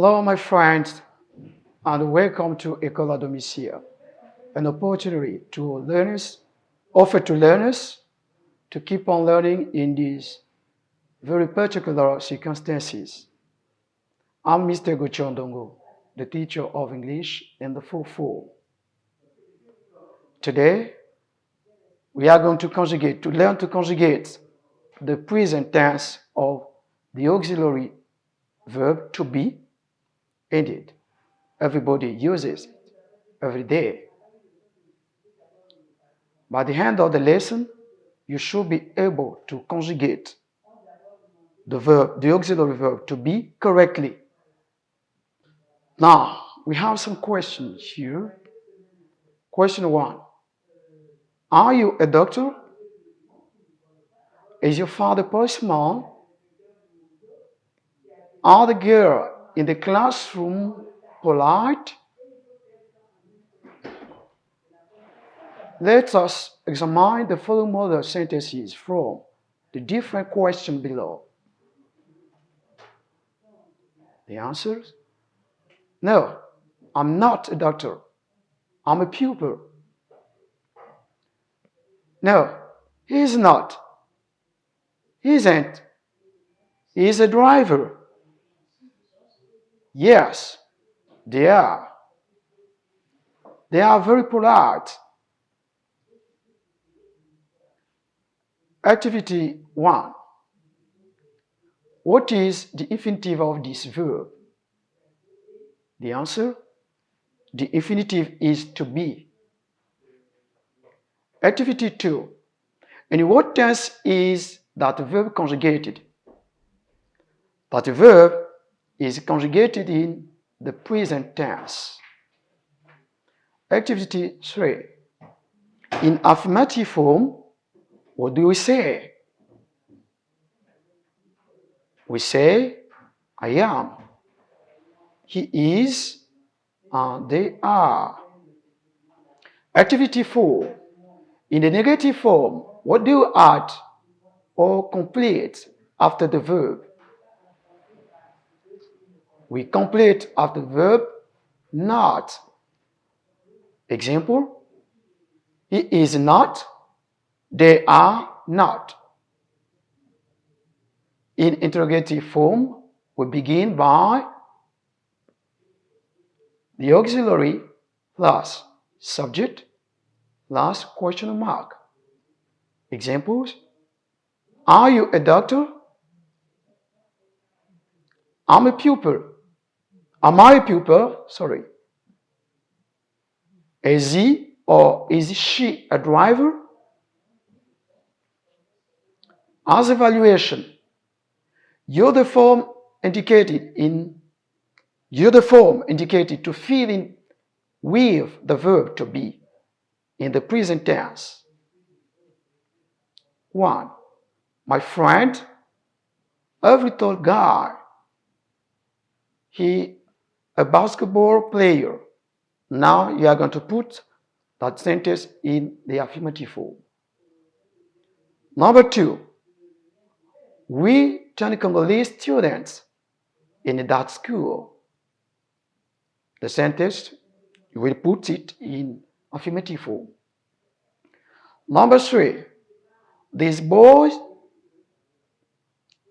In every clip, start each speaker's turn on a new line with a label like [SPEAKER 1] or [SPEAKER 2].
[SPEAKER 1] Hello, my friends, and welcome to École à domicile, an opportunity to learners, offer to learners to keep on learning in these very particular circumstances. I'm Mr. Gochondongo, the teacher of English in the 4-4. Today, we are going to learn to conjugate the present tense of the auxiliary verb to be. Indeed, everybody uses it every day. By the end of the lesson, you should be able to conjugate the auxiliary verb to be correctly. Now, we have some questions here. Question 1. Are you a doctor? Is your father postman? Are the girls in the classroom polite? Let us examine the following model sentences from the different questions below. The answers? No, I'm not a doctor. I'm a pupil. No, he is not. He isn't. He is a driver. Yes, they are. They are very polite. Activity 1. What is the infinitive of this verb? The answer? The infinitive is to be. Activity 2. In what tense is that verb conjugated? That verb is conjugated in the present tense. Activity 3. In affirmative form, what do we say? We say, I am, he is, and they are. Activity 4. In the negative form, what do you add or complete after the verb? We complete after the verb not. Example, he is not, they are not. In interrogative form, we begin by the auxiliary plus subject plus question mark. Examples, are you a doctor? I'm a pupil. Am I a pupil? Sorry. Is he or is she a driver? As evaluation, you're the form indicated to fill in with the verb to be in the present tense. 1. My friend, every tall guy. He a basketball player. Now you are going to put that sentence in the affirmative form. Number 2. We turn Congolese students in that school. The sentence, you will put it in affirmative form. Number 3. These boys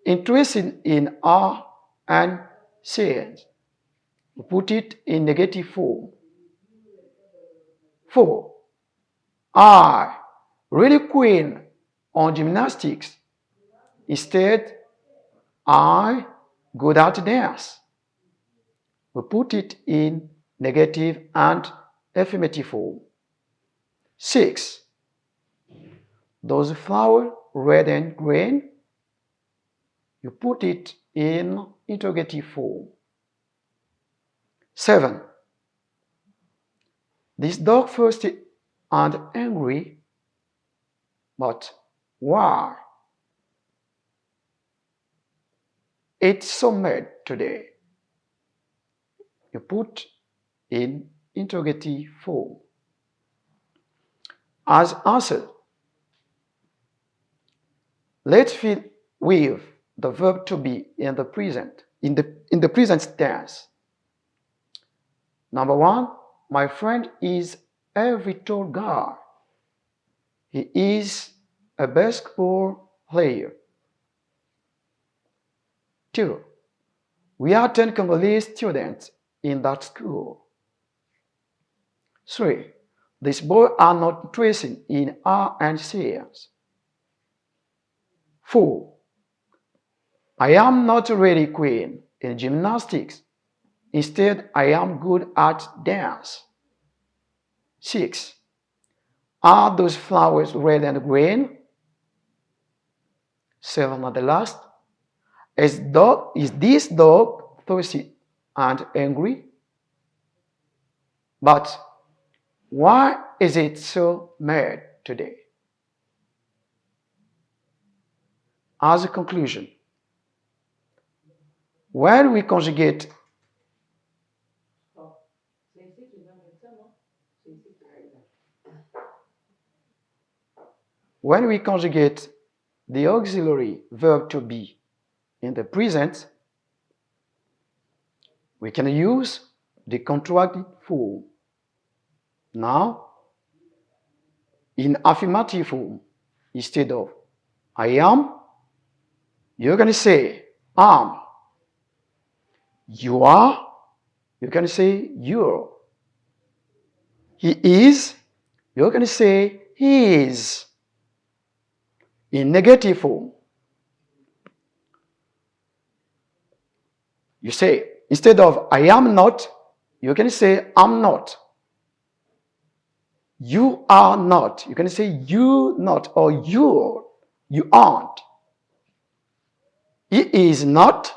[SPEAKER 1] interested in art and science. We put it in negative form. 4. I really keen on gymnastics. Instead, I good at dance. We put it in negative and affirmative form. 6. Those flowers red and green. You put it in interrogative form. 7. This dog thirsty and angry, but why? It's so mad today. You put in interrogative form. As answered, let's fill with the verb to be in the present tense. Number one, my friend is a very tall guy. He is a basketball player. Two, we are 10 Congolese students in that school. Three, these boys are not interested in art and science. Four, I am not really queen in gymnastics. Instead, I am good at dance. 6. Are those flowers red and green? 7 at the last. Is this dog thirsty and angry? But why is it so mad today? As a conclusion, when we conjugate the auxiliary verb to be in the present, we can use the contracted form. Now, in affirmative form, instead of I am, you're going to say am. You are, you're going to say you're. He is, you're going to say he is. In negative form, you say, instead of I am not, you can say I'm not. You are not. You can say you not or you aren't. He is not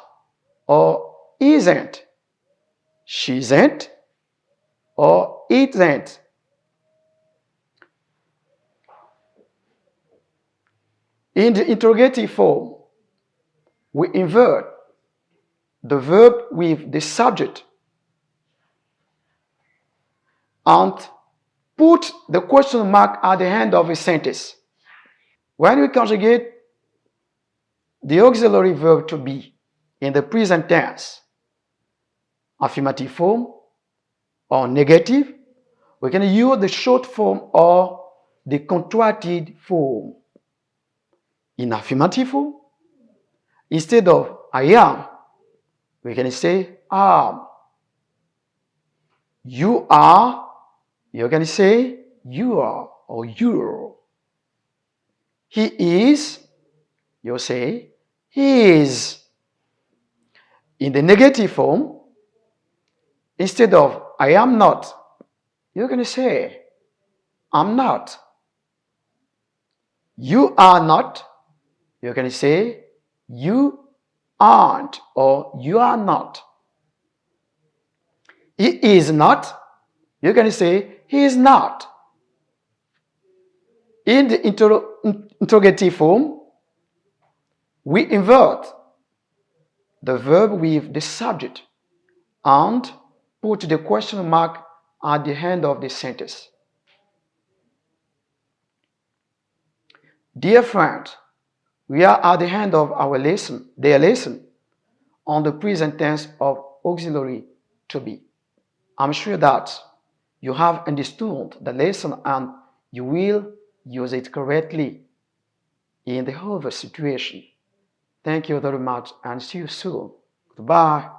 [SPEAKER 1] or isn't. She isn't or isn't. In the interrogative form, we invert the verb with the subject and put the question mark at the end of a sentence. When we conjugate the auxiliary verb to be in the present tense, affirmative form or negative, we can use the short form or the contracted form. In affirmative form, instead of I am, we can say am. You are, you can say you are or you're. He is, you say he is. In the negative form, instead of I am not, you're going to say I'm not. You are not, you're going to say you aren't or you are not. He is not, you're going to say he is not. In the interrogative form, we invert the verb with the subject and put the question mark at the end of the sentence. Dear friend, we are at the end of our lesson, their lesson, on the present tense of auxiliary to be. I'm sure that you have understood the lesson and you will use it correctly in the other situation. Thank you very much and see you soon. Goodbye.